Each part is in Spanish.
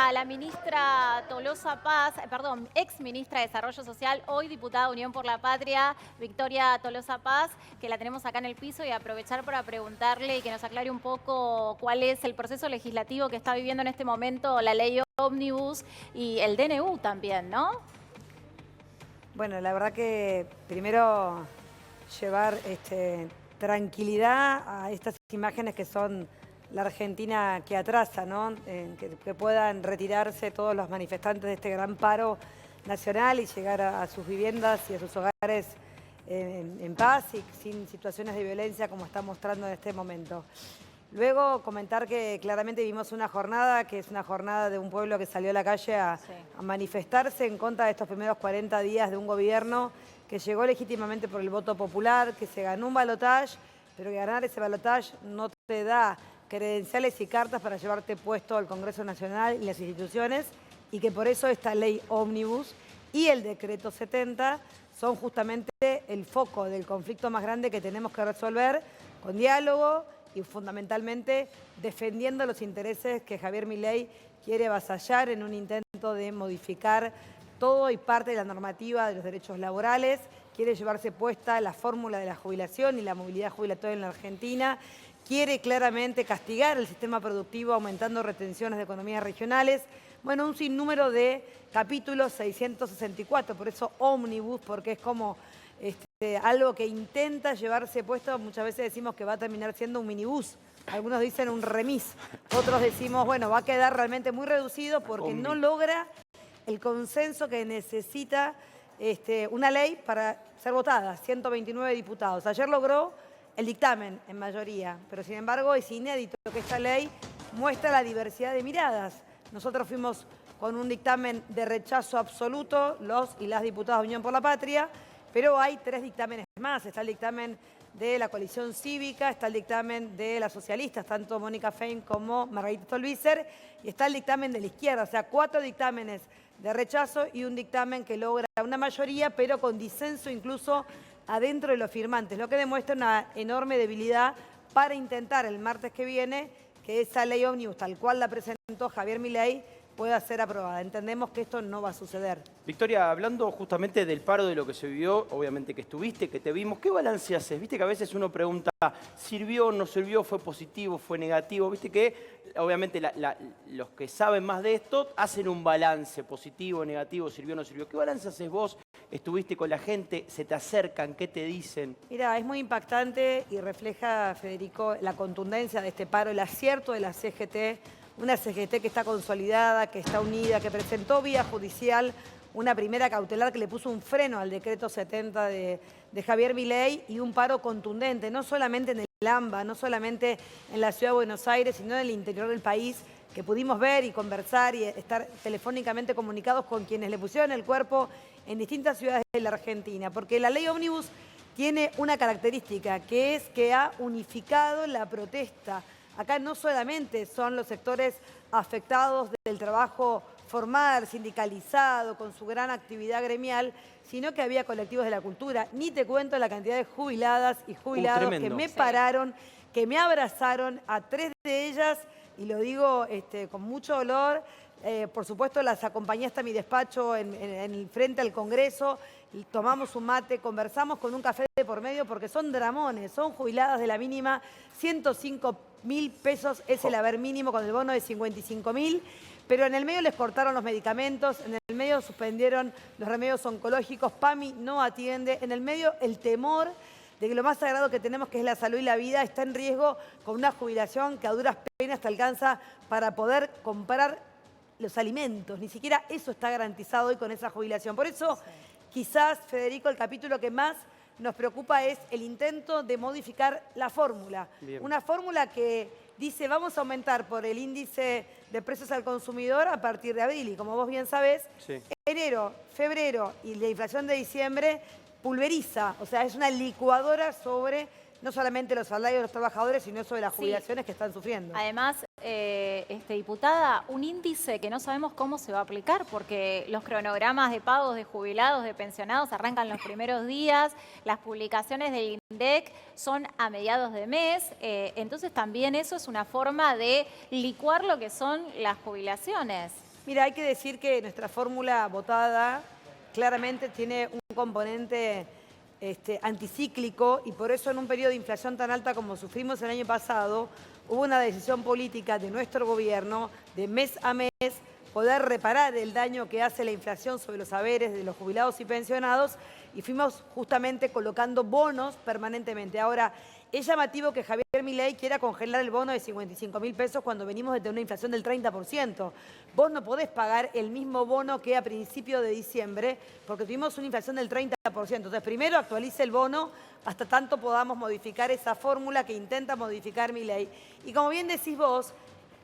a la ministra Tolosa Paz, perdón, ex ministra de Desarrollo Social, hoy diputada de Unión por la Patria, Victoria Tolosa Paz, que la tenemos acá en el piso, y aprovechar para preguntarle y que nos aclare un poco cuál es el proceso legislativo que está viviendo en este momento la ley Ómnibus y el DNU también, ¿no? Bueno, la verdad que primero llevar tranquilidad a estas imágenes que son la Argentina que atrasa, ¿no? Que puedan retirarse todos los manifestantes de este gran paro nacional y llegar a sus viviendas y a sus hogares en paz y sin situaciones de violencia como está mostrando en este momento. Luego comentar que claramente vivimos una jornada que es una jornada de un pueblo que salió a la calle a manifestarse en contra de estos primeros 40 días de un gobierno que llegó legítimamente por el voto popular, que se ganó un balotaje, pero que ganar ese balotaje no te da credenciales y cartas para llevarte puesto al Congreso Nacional y las instituciones, y que por eso esta ley ómnibus y el decreto 70 son justamente el foco del conflicto más grande que tenemos que resolver con diálogo y fundamentalmente defendiendo los intereses que Javier Milei quiere avasallar en un intento de modificar todo y parte de la normativa de los derechos laborales, quiere llevarse puesta la fórmula de la jubilación y la movilidad jubilatoria en la Argentina, quiere claramente castigar el sistema productivo aumentando retenciones de economías regionales. Bueno, un sinnúmero de capítulos, 664, por eso ómnibus, porque es como algo que intenta llevarse puesto. Muchas veces decimos que va a terminar siendo un minibús, algunos dicen un remis, otros decimos, bueno, va a quedar realmente muy reducido porque no logra el consenso que necesita una ley para ser votada, 129 diputados. Ayer logró el dictamen en mayoría, pero sin embargo es inédito que esta ley muestra la diversidad de miradas. Nosotros fuimos con un dictamen de rechazo absoluto, los y las diputadas de Unión por la Patria, pero hay 3 dictámenes más. Está el dictamen de la coalición cívica, está el dictamen de las socialistas, tanto Mónica Fein como Margarita Stolbizer, y está el dictamen de la izquierda, o sea, 4 dictámenes de rechazo y un dictamen que logra una mayoría, pero con disenso incluso adentro de los firmantes, lo que demuestra una enorme debilidad para intentar el martes que viene que esa ley ómnibus, tal cual la presentó Javier Milei, pueda ser aprobada. Entendemos que esto no va a suceder. Victoria, hablando justamente del paro, de lo que se vivió, obviamente que estuviste, que te vimos, ¿qué balance haces? Viste que a veces uno pregunta, ¿sirvió, no sirvió, fue positivo, fue negativo? Viste que obviamente los que saben más de esto hacen un balance positivo, negativo, sirvió, no sirvió. ¿Qué balance haces vos? ¿Estuviste con la gente? ¿Se te acercan? ¿Qué te dicen? Mira, es muy impactante y refleja, Federico, la contundencia de este paro, el acierto de la CGT, una CGT que está consolidada, que está unida, que presentó vía judicial una primera cautelar que le puso un freno al decreto 70 de Javier Milei, y un paro contundente, no solamente en el AMBA, no solamente en la Ciudad de Buenos Aires, sino en el interior del país, que pudimos ver y conversar y estar telefónicamente comunicados con quienes le pusieron el cuerpo en distintas ciudades de la Argentina. Porque la ley ómnibus tiene una característica, que es que ha unificado la protesta. Acá no solamente son los sectores afectados del trabajo formal, sindicalizado, con su gran actividad gremial, sino que había colectivos de la cultura. Ni te cuento la cantidad de jubiladas y jubilados que me pararon, que me abrazaron, a 3 de ellas, y lo digo con mucho dolor. Por supuesto, las acompañé hasta mi despacho en frente al Congreso, tomamos un mate, conversamos con un café de por medio, porque son dramones, son jubiladas de la mínima, 105.000 pesos es el haber mínimo con el bono de 55.000, pero en el medio les cortaron los medicamentos, en el medio suspendieron los remedios oncológicos, PAMI no atiende, en el medio el temor de que lo más sagrado que tenemos, que es la salud y la vida, está en riesgo con una jubilación que a duras penas te alcanza para poder comprar los alimentos. Ni siquiera eso está garantizado hoy con esa jubilación. Por eso, quizás, Federico, el capítulo que más nos preocupa es el intento de modificar la fórmula. Una fórmula que dice, vamos a aumentar por el índice de precios al consumidor a partir de abril. Y como vos bien sabés, enero, febrero y la inflación de diciembre pulveriza. O sea, es una licuadora sobre no solamente los salarios de los trabajadores, sino sobre las jubilaciones que están sufriendo. Además, diputada, un índice que no sabemos cómo se va a aplicar, porque los cronogramas de pagos de jubilados, de pensionados, arrancan los primeros días, las publicaciones del INDEC son a mediados de mes, entonces también eso es una forma de licuar lo que son las jubilaciones. Mira, hay que decir que nuestra fórmula votada claramente tiene un componente anticíclico y por eso en un periodo de inflación tan alta como sufrimos el año pasado, hubo una decisión política de nuestro gobierno de mes a mes poder reparar el daño que hace la inflación sobre los haberes de los jubilados y pensionados y fuimos justamente colocando bonos permanentemente. Ahora, es llamativo que Javier Milei quiera congelar el bono de 55.000 pesos cuando venimos de tener una inflación del 30%. Vos no podés pagar el mismo bono que a principios de diciembre porque tuvimos una inflación del 30%. Entonces, primero actualice el bono hasta tanto podamos modificar esa fórmula que intenta modificar Milei. Y como bien decís vos,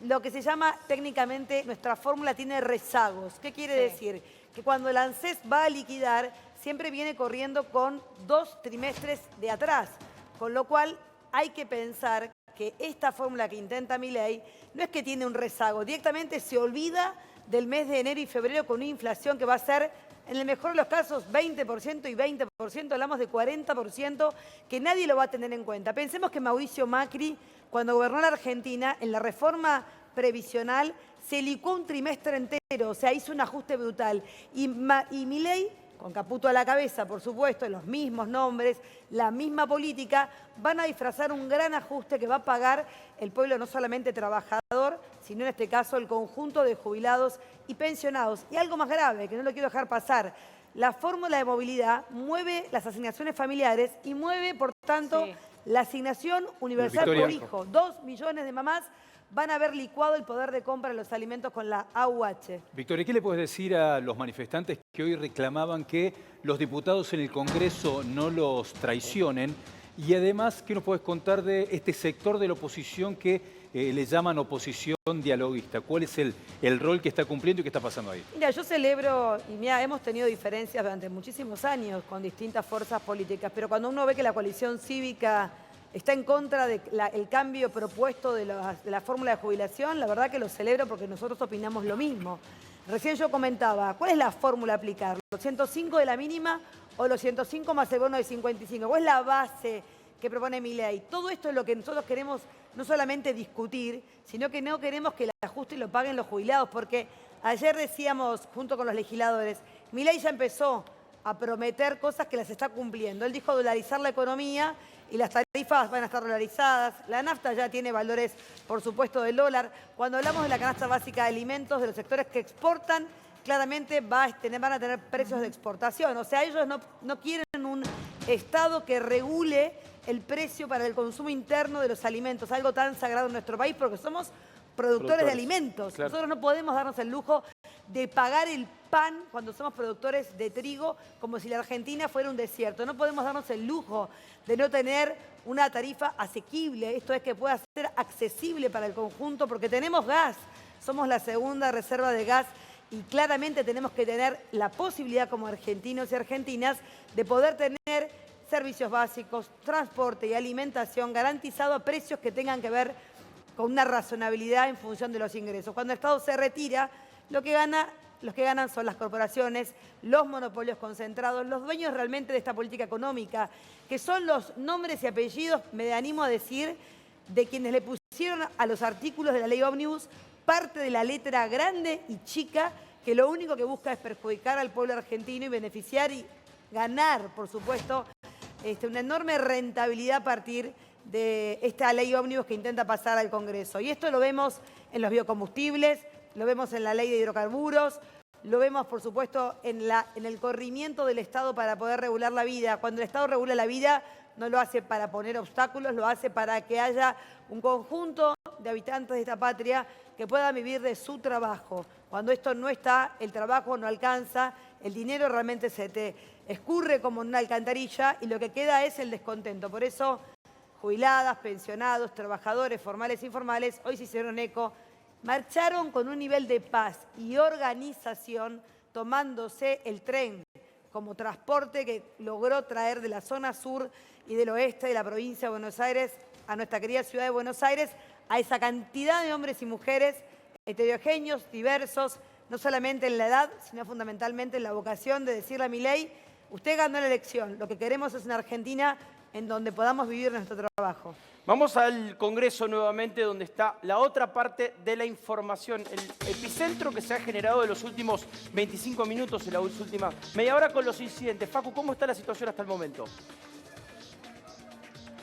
lo que se llama técnicamente nuestra fórmula tiene rezagos. ¿Qué quiere decir? Que cuando el ANSES va a liquidar, siempre viene corriendo con 2 trimestres de atrás. Con lo cual hay que pensar que esta fórmula que intenta Milei no es que tiene un rezago, directamente se olvida del mes de enero y febrero con una inflación que va a ser, en el mejor de los casos, 20% y 20%, hablamos de 40%, que nadie lo va a tener en cuenta. Pensemos que Mauricio Macri, cuando gobernó la Argentina, en la reforma previsional, se licuó un trimestre entero, o sea, hizo un ajuste brutal. Y Milei, con Caputo a la cabeza, por supuesto, los mismos nombres, la misma política, van a disfrazar un gran ajuste que va a pagar el pueblo no solamente trabajador, sino en este caso el conjunto de jubilados y pensionados. Y algo más grave, que no lo quiero dejar pasar, la fórmula de movilidad mueve las asignaciones familiares y mueve, por tanto, la asignación universal por hijo. 2 millones de mamás van a haber licuado el poder de compra de los alimentos con la AUH. Victoria, ¿qué le puedes decir a los manifestantes que hoy reclamaban que los diputados en el Congreso no los traicionen? Y además, ¿qué nos puedes contar de este sector de la oposición que le llaman oposición dialoguista? ¿Cuál es el rol que está cumpliendo y qué está pasando ahí? Mira, yo celebro, y mira, hemos tenido diferencias durante muchísimos años con distintas fuerzas políticas, pero cuando uno ve que la coalición cívica está en contra del cambio propuesto de la fórmula de jubilación, la verdad que lo celebro porque nosotros opinamos lo mismo. Recién yo comentaba, ¿cuál es la fórmula a aplicar? ¿Los 105 de la mínima o los 105 más el bono de 55? ¿Cuál es la base que propone Milei? Todo esto es lo que nosotros queremos no solamente discutir, sino que no queremos que el ajuste lo paguen los jubilados, porque ayer decíamos, junto con los legisladores, Milei ya empezó a prometer cosas que las está cumpliendo. Él dijo dolarizar la economía y las tarifas van a estar dolarizadas. La nafta ya tiene valores, por supuesto, del dólar. Cuando hablamos de la canasta básica de alimentos, de los sectores que exportan, claramente van a tener precios de exportación. O sea, ellos no quieren un Estado que regule el precio para el consumo interno de los alimentos, algo tan sagrado en nuestro país, porque somos productores de alimentos. Claro. Nosotros no podemos darnos el lujo de pagar el pan cuando somos productores de trigo, como si la Argentina fuera un desierto. No podemos darnos el lujo de no tener una tarifa asequible, esto es que pueda ser accesible para el conjunto, porque tenemos gas, somos la segunda reserva de gas y claramente tenemos que tener la posibilidad como argentinos y argentinas de poder tener servicios básicos, transporte y alimentación garantizado a precios que tengan que ver con una razonabilidad en función de los ingresos. Cuando el Estado se retira, los que ganan son las corporaciones, los monopolios concentrados, los dueños realmente de esta política económica, que son los nombres y apellidos, me animo a decir, de quienes le pusieron a los artículos de la ley ómnibus parte de la letra grande y chica, que lo único que busca es perjudicar al pueblo argentino y beneficiar y ganar, por supuesto, una enorme rentabilidad a partir de esta ley ómnibus que intenta pasar al Congreso. Y esto lo vemos en los biocombustibles, lo vemos en la ley de hidrocarburos, lo vemos, por supuesto, en el corrimiento del Estado para poder regular la vida. Cuando el Estado regula la vida, no lo hace para poner obstáculos, lo hace para que haya un conjunto de habitantes de esta patria que puedan vivir de su trabajo. Cuando esto no está, el trabajo no alcanza, el dinero realmente se te escurre como en una alcantarilla y lo que queda es el descontento. Por eso, jubiladas, pensionados, trabajadores formales e informales, hoy se hicieron eco, marcharon con un nivel de paz y organización, tomándose el tren como transporte que logró traer de la zona sur y del oeste de la provincia de Buenos Aires a nuestra querida ciudad de Buenos Aires, a esa cantidad de hombres y mujeres heterogéneos, diversos, no solamente en la edad, sino fundamentalmente en la vocación de decirle a Milei, usted ganó la elección, lo que queremos es una Argentina en donde podamos vivir nuestro trabajo. Vamos al Congreso nuevamente, donde está la otra parte de la información, el epicentro que se ha generado en los últimos 25 minutos, en la última media hora con los incidentes. Facu, ¿cómo está la situación hasta el momento?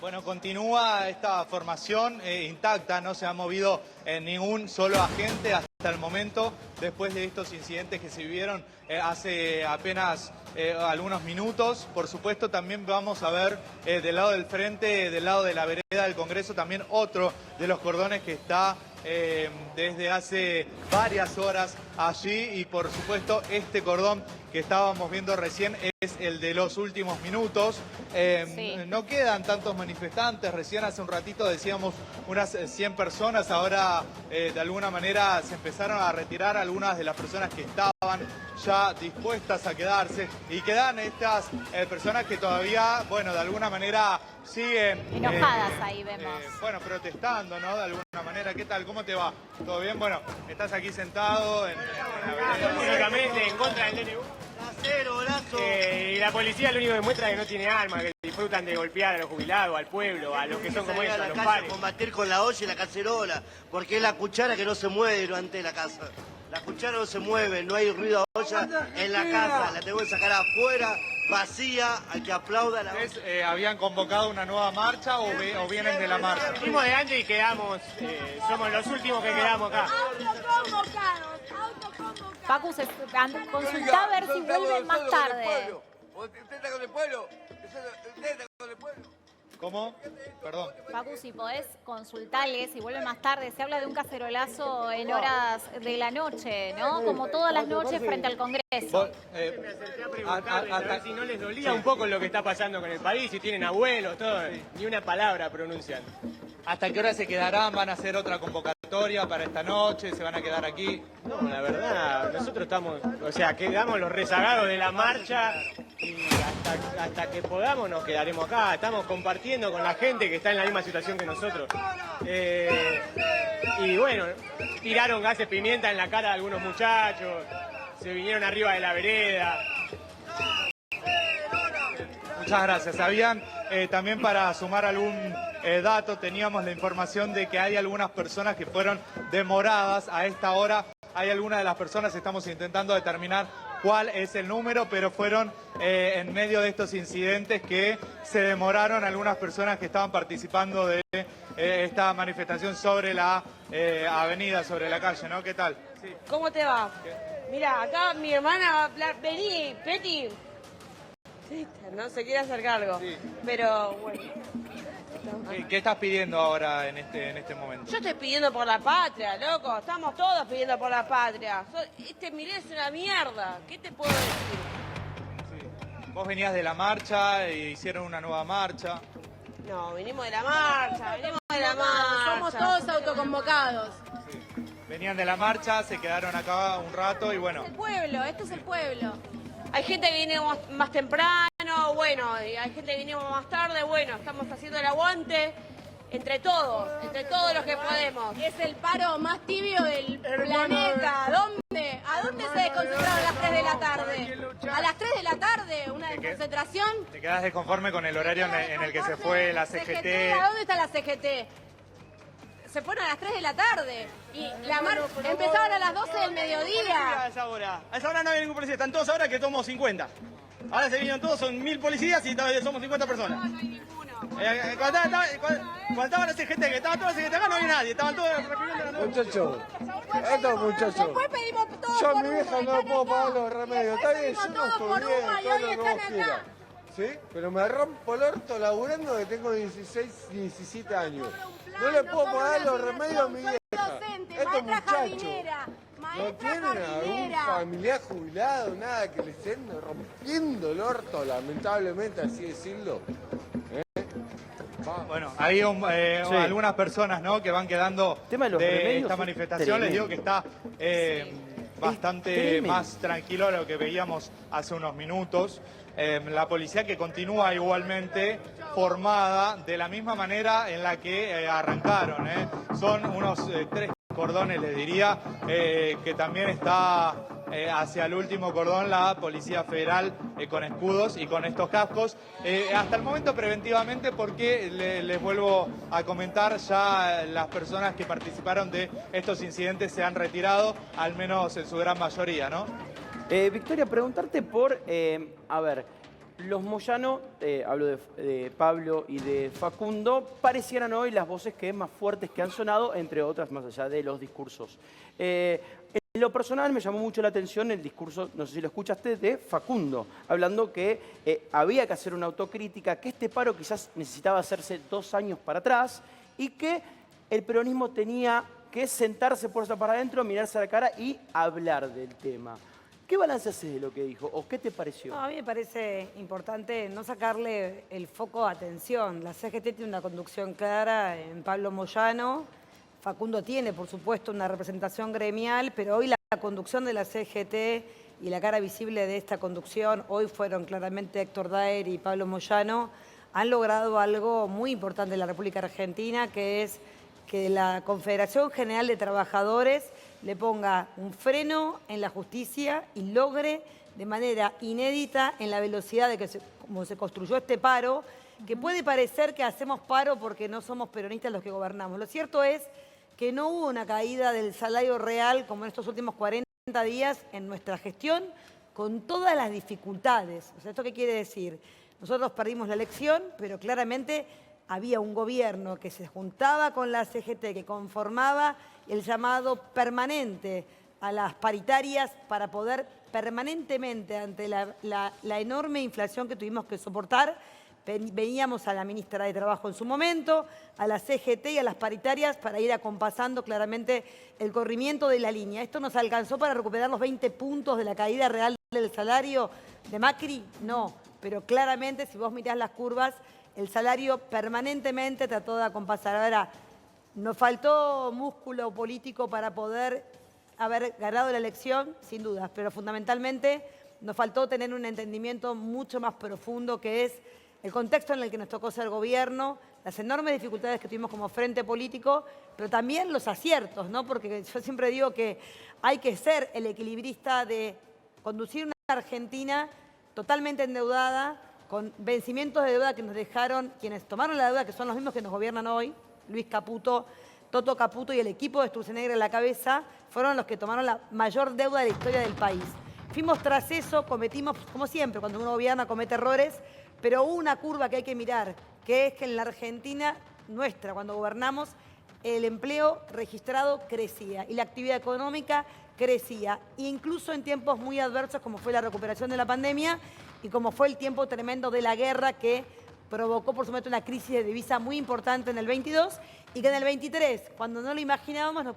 Bueno, continúa esta formación intacta, no se ha movido ningún solo agente hasta el momento, después de estos incidentes que se vivieron hace apenas algunos minutos. Por supuesto, también vamos a ver del lado del frente, del lado de la vereda del Congreso, también otro de los cordones que está desde hace varias horas allí, y por supuesto este cordón que estábamos viendo recién es el de los últimos minutos. Sí. No quedan tantos manifestantes, recién hace un ratito decíamos unas 100 personas, ahora de alguna manera se empezaron a retirar algunas de las personas que estaban ya dispuestas a quedarse, y quedan estas personas que todavía, bueno, de alguna manera siguen Enojadas ahí vemos. bueno, protestando, ¿no? De alguna manera. ¿Qué tal? ¿Cómo te va? ¿Todo bien? Bueno, estás aquí sentado en la vereda. Únicamente en contra del DNU. Y la policía lo único que muestra es que no tiene armas, que disfrutan de golpear a los jubilados, al pueblo, a los que son como ellos, a los pares. Combatir con la olla y la cacerola, porque es la cuchara que no se mueve durante la casa. La cuchara no se mueve, no hay ruido de olla en la casa, la tengo que sacar afuera, vacía, al que aplauda la olla. ¿Ustedes habían convocado una nueva marcha o vienen de la marcha? Fuimos de antes y quedamos, somos los últimos que quedamos acá. Facu, consultá a ver si vuelven más tarde. ¿Cómo? Perdón. Facu, si podés consultarles si vuelven más tarde. Se habla de un cacerolazo en horas de la noche, ¿no? Como todas las noches frente al Congreso. Me acerqué a preguntarles a ver si no les dolía un poco lo que está pasando con el país, si tienen abuelos, todo, ni una palabra pronuncian. ¿Hasta qué hora se quedarán? ¿Van a hacer otra convocatoria para esta noche? ¿Se van a quedar aquí? No, la verdad, nosotros estamos, o sea, quedamos los rezagados de la marcha y hasta que podamos nos quedaremos acá. Estamos compartiendo con la gente que está en la misma situación que nosotros. Y bueno, tiraron gases pimienta en la cara de algunos muchachos, se vinieron arriba de la vereda. Muchas gracias. Habían también, para sumar algún dato, teníamos la información de que hay algunas personas que fueron demoradas a esta hora. Hay algunas de las personas, estamos intentando determinar cuál es el número, pero fueron en medio de estos incidentes que se demoraron algunas personas que estaban participando de esta manifestación sobre la avenida, sobre la calle, ¿no? ¿Qué tal? Sí. ¿Cómo te va? Mira, acá mi hermana va a hablar. Vení, Peti. Sí, no se quiere hacer cargo. Sí. Pero bueno. ¿Qué estás pidiendo ahora en este momento? Yo estoy pidiendo por la patria, loco. Estamos todos pidiendo por la patria. Este Milei es una mierda. ¿Qué te puedo decir? Sí. Vos venías de la marcha e hicieron una nueva marcha. No, venimos de la marcha, Somos todos autoconvocados. Sí. Venían de la marcha, se quedaron acá un rato y bueno. El pueblo, esto es el pueblo. Hay gente que viene más temprano, bueno, y hay gente que viene más tarde, bueno, estamos haciendo el aguante entre todos los que podemos. Es el paro más tibio del planeta. ¿Dónde? ¿A dónde se concentraron a las 3 de la tarde? A las 3 de la tarde, una concentración. ¿Te quedas desconforme con el horario en el que se fue la CGT? ¿A dónde está la CGT? Se fueron a las 3 de la tarde y la marcha empezaron a las 12 del mediodía. A esa hora no hay ningún policía, están todos ahora que somos 50. Ahora se vinieron todos, son 1000 policías y somos 50 personas. No hay ninguno. Cuando estaba la CGT, que estaba toda la CGT acá, no había nadie, estaban todos reprimiendo la Muchachos, estos muchachos. Después pedimos todo Yo a por mi uno, vieja y no están puedo pagar acá. los remedios. Está bien, yo no Todo estoy por bien, uno y todo hoy lo que están vos acá. quieras. ¿Sí? Pero me rompo el orto laburando que tengo 16, 17 años. No le puedo pagar los remedios a mi vieja. Estos muchachos no tienen algún familiar jubilado, nada que les estén rompiendo el orto, lamentablemente, así decirlo. Bueno, hay algunas personas, ¿no?, que van quedando Tema de los de remedios esta es manifestación. Les digo que está bastante tremendo. más tranquilo a lo que veíamos hace unos minutos. La policía que continúa igualmente formada de la misma manera en la que arrancaron. Son unos 3 cordones, les diría que también está hacia el último cordón la Policía Federal con escudos y con estos cascos. Hasta el momento preventivamente, porque les vuelvo a comentar, ya las personas que participaron de estos incidentes se han retirado, al menos en su gran mayoría, ¿no? Victoria, preguntarte por, a ver, los Moyano, hablo de Pablo y de Facundo, parecieran hoy las voces que más fuertes que han sonado, entre otras, más allá de los discursos. En lo personal me llamó mucho la atención el discurso, no sé si lo escuchaste, de Facundo, hablando que había que hacer una autocrítica, que este paro quizás necesitaba hacerse 2 años para atrás y que el peronismo tenía que sentarse puerta para adentro, mirarse a la cara y hablar del tema. ¿Qué balance haces de lo que dijo o qué te pareció? No, a mí me parece importante no sacarle el foco de atención. La CGT tiene una conducción clara en Pablo Moyano. Facundo tiene, por supuesto, una representación gremial, pero hoy la conducción de la CGT y la cara visible de esta conducción, hoy fueron claramente Héctor Daer y Pablo Moyano, han logrado algo muy importante en la República Argentina, que es que la Confederación General de Trabajadores le ponga un freno en la justicia y logre de manera inédita en la velocidad de que como se construyó este paro, que puede parecer que hacemos paro porque no somos peronistas los que gobernamos. Lo cierto es que no hubo una caída del salario real como en estos últimos 40 días en nuestra gestión, con todas las dificultades. O sea, ¿esto qué quiere decir? Nosotros perdimos la elección, pero claramente había un gobierno que se juntaba con la CGT, que conformaba el llamado permanente a las paritarias para poder permanentemente, ante la enorme inflación que tuvimos que soportar, veníamos a la ministra de Trabajo en su momento, a la CGT y a las paritarias para ir acompasando claramente el corrimiento de la línea. ¿Esto nos alcanzó para recuperar los 20 puntos de la caída real del salario de Macri? No, pero claramente si vos mirás las curvas, el salario permanentemente trató de acompasar. Ahora, nos faltó músculo político para poder haber ganado la elección, sin dudas, pero fundamentalmente nos faltó tener un entendimiento mucho más profundo, que es el contexto en el que nos tocó ser gobierno, las enormes dificultades que tuvimos como frente político, pero también los aciertos, ¿no? Porque yo siempre digo que hay que ser el equilibrista de conducir una Argentina totalmente endeudada, con vencimientos de deuda que nos dejaron quienes tomaron la deuda, que son los mismos que nos gobiernan hoy, Luis Caputo, Toto Caputo y el equipo de Sturzenegger en la cabeza, fueron los que tomaron la mayor deuda de la historia del país. Fuimos tras eso, cometimos, como siempre, cuando uno gobierna comete errores, pero hubo una curva que hay que mirar, que es que en la Argentina nuestra, cuando gobernamos, el empleo registrado crecía y la actividad económica crecía, incluso en tiempos muy adversos como fue la recuperación de la pandemia y como fue el tiempo tremendo de la guerra que provocó, por supuesto, una crisis de divisa muy importante en el 22 y que en el 23, cuando no lo imaginábamos,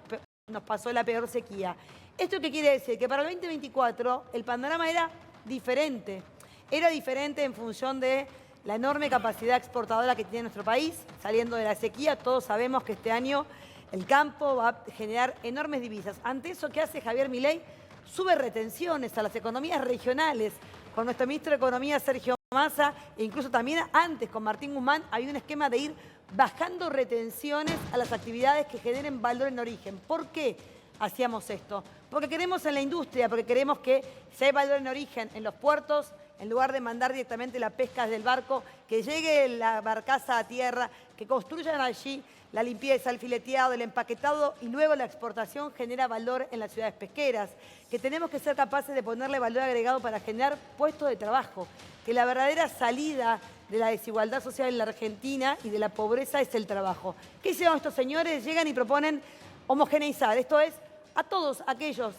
nos pasó la peor sequía. ¿Esto qué quiere decir? Que para el 2024 el panorama era diferente. Era diferente en función de la enorme capacidad exportadora que tiene nuestro país. Saliendo de la sequía, todos sabemos que este año el campo va a generar enormes divisas. Ante eso, ¿qué hace Javier Milei? Sube retenciones a las economías regionales. Con nuestro ministro de Economía, Sergio Massa, e incluso también antes con Martín Guzmán, había un esquema de ir bajando retenciones a las actividades que generen valor en origen. ¿Por qué hacíamos esto? Porque queremos en la industria, porque queremos que si hay valor en origen en los puertos, en lugar de mandar directamente la pesca desde el barco, que llegue la barcaza a tierra, que construyan allí la limpieza, el fileteado, el empaquetado y luego la exportación genera valor en las ciudades pesqueras, que tenemos que ser capaces de ponerle valor agregado para generar puestos de trabajo, que la verdadera salida de la desigualdad social en la Argentina y de la pobreza es el trabajo. ¿Qué hicieron estos señores? Llegan y proponen homogeneizar, esto es, a todos aquellos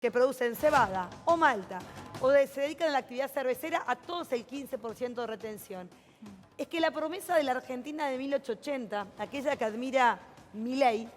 que producen cebada o malta o se dedican a la actividad cervecera, a todos el 15% de retención. Es que la promesa de la Argentina de 1880, aquella que admira Milei,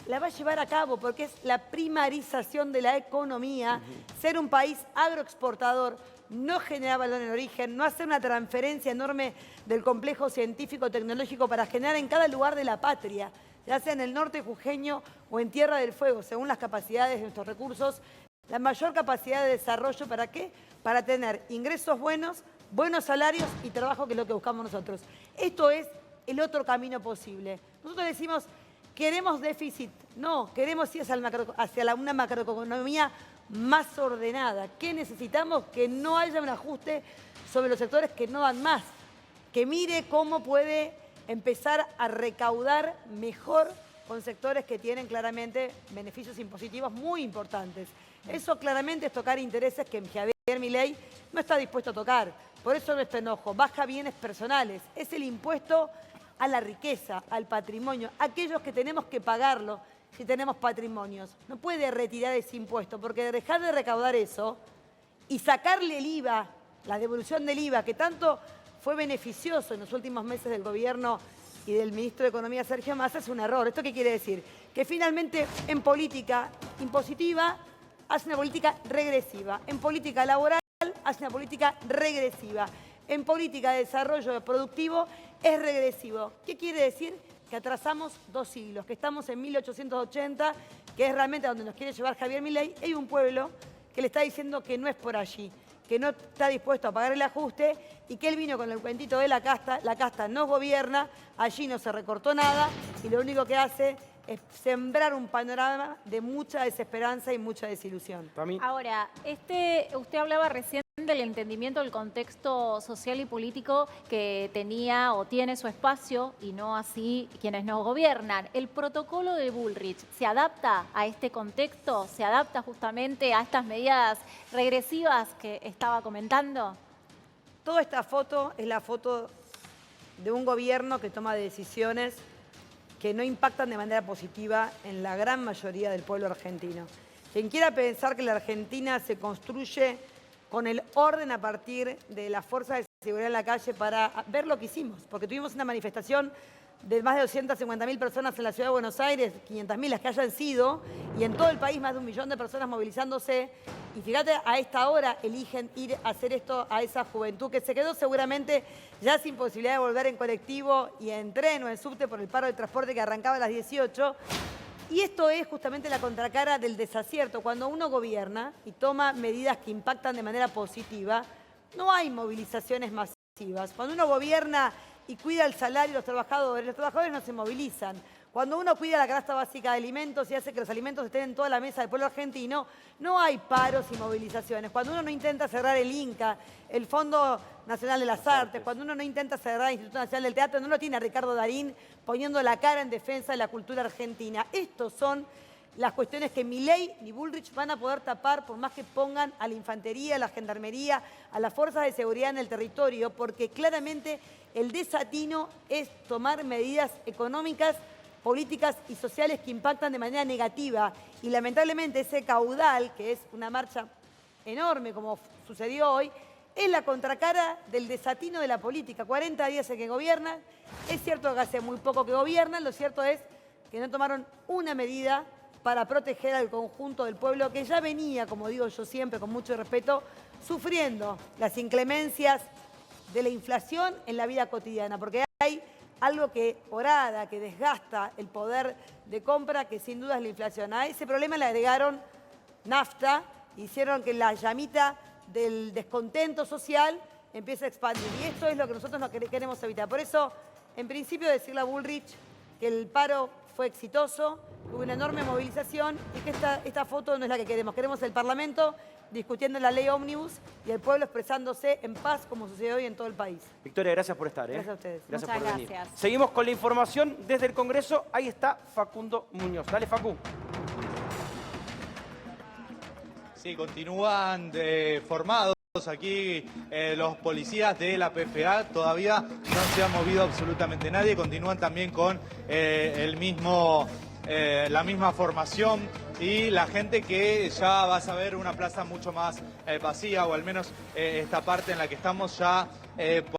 la va a llevar a cabo porque es la primarización de la economía, ser un país agroexportador, no generar valor en origen, no hacer una transferencia enorme del complejo científico-tecnológico para generar en cada lugar de la patria, ya sea en el norte jujeño o en Tierra del Fuego, según las capacidades de nuestros recursos, la mayor capacidad de desarrollo. ¿Para qué? Para tener ingresos buenos, buenos salarios y trabajo, que es lo que buscamos nosotros. Esto es el otro camino posible. Nosotros decimos, queremos déficit. No, queremos ir hacia una macroeconomía más ordenada. ¿Qué necesitamos? Que no haya un ajuste sobre los sectores que no dan más. Que mire cómo puede empezar a recaudar mejor con sectores que tienen claramente beneficios impositivos muy importantes. Eso claramente es tocar intereses que Javier Milei no está dispuesto a tocar. Por eso nuestro enojo. Baja bienes personales. Es el impuesto a la riqueza, al patrimonio. Aquellos que tenemos que pagarlo si tenemos patrimonios. No puede retirar ese impuesto, porque dejar de recaudar eso y sacarle el IVA, la devolución del IVA, que tanto fue beneficioso en los últimos meses del gobierno y del ministro de Economía, Sergio Massa, es un error. ¿Esto qué quiere decir? Que finalmente en política impositiva hace una política regresiva. En política laboral hace una política regresiva. En política de desarrollo productivo es regresivo. ¿Qué quiere decir? Que atrasamos 2 siglos, que estamos en 1880, que es realmente a donde nos quiere llevar Javier Milei. Hay un pueblo que le está diciendo que no es por allí, que no está dispuesto a pagar el ajuste y que él vino con el cuentito de la casta no gobierna, allí no se recortó nada y lo único que hace es sembrar un panorama de mucha desesperanza y mucha desilusión. Ahora, usted hablaba recién del entendimiento del contexto social y político que tenía o tiene su espacio y no así quienes nos gobiernan. ¿El protocolo de Bullrich se adapta a este contexto? ¿Se adapta justamente a estas medidas regresivas que estaba comentando? Toda esta foto es la foto de un gobierno que toma decisiones que no impactan de manera positiva en la gran mayoría del pueblo argentino. Quien quiera pensar que la Argentina se construye con el orden a partir de las fuerzas de seguridad en la calle para ver lo que hicimos, porque tuvimos una manifestación de más de 250.000 personas en la Ciudad de Buenos Aires, 500.000 las que hayan sido, y en todo el país más de 1 millón de personas movilizándose. Y fíjate, a esta hora eligen ir a hacer esto a esa juventud que se quedó seguramente ya sin posibilidad de volver en colectivo y en tren o en subte por el paro de transporte que arrancaba a las 18. Y esto es justamente la contracara del desacierto. Cuando uno gobierna y toma medidas que impactan de manera positiva, no hay movilizaciones masivas. Cuando uno gobierna y cuida el salario de los trabajadores no se movilizan. Cuando uno cuida la canasta básica de alimentos y hace que los alimentos estén en toda la mesa del pueblo argentino, no hay paros y movilizaciones. Cuando uno no intenta cerrar el INCA, el Fondo Nacional de las Artes, cuando uno no intenta cerrar el Instituto Nacional del Teatro, no lo tiene a Ricardo Darín poniendo la cara en defensa de la cultura argentina. Estos son las cuestiones que Milei ni Bullrich van a poder tapar por más que pongan a la infantería, a la gendarmería, a las fuerzas de seguridad en el territorio, porque claramente el desatino es tomar medidas económicas, políticas y sociales que impactan de manera negativa. Y lamentablemente ese caudal, que es una marcha enorme como sucedió hoy, es la contracara del desatino de la política. 40 días en que gobiernan, es cierto que hace muy poco que gobiernan, lo cierto es que no tomaron una medida para proteger al conjunto del pueblo que ya venía, como digo yo siempre, con mucho respeto, sufriendo las inclemencias de la inflación en la vida cotidiana, porque hay algo que horada, que desgasta el poder de compra, que sin duda es la inflación. A ese problema le agregaron nafta, hicieron que la llamita del descontento social empiece a expandir. Y esto es lo que nosotros no queremos evitar. Por eso, en principio, decirle a Bullrich que el paro fue exitoso, hubo una enorme movilización y que esta foto no es la que queremos. Queremos el Parlamento discutiendo la ley ómnibus y el pueblo expresándose en paz, como sucede hoy en todo el país. Victoria, gracias por estar. Gracias a ustedes. Gracias Muchas por venir. gracias. Seguimos con la información desde el Congreso. Ahí está Facundo Muñoz. Dale, Facu. Sí, continúan formados aquí los policías de la PFA. Todavía no se ha movido absolutamente nadie. Continúan también con la misma formación y la gente que ya vas a ver una plaza mucho más vacía, o al menos esta parte en la que estamos ya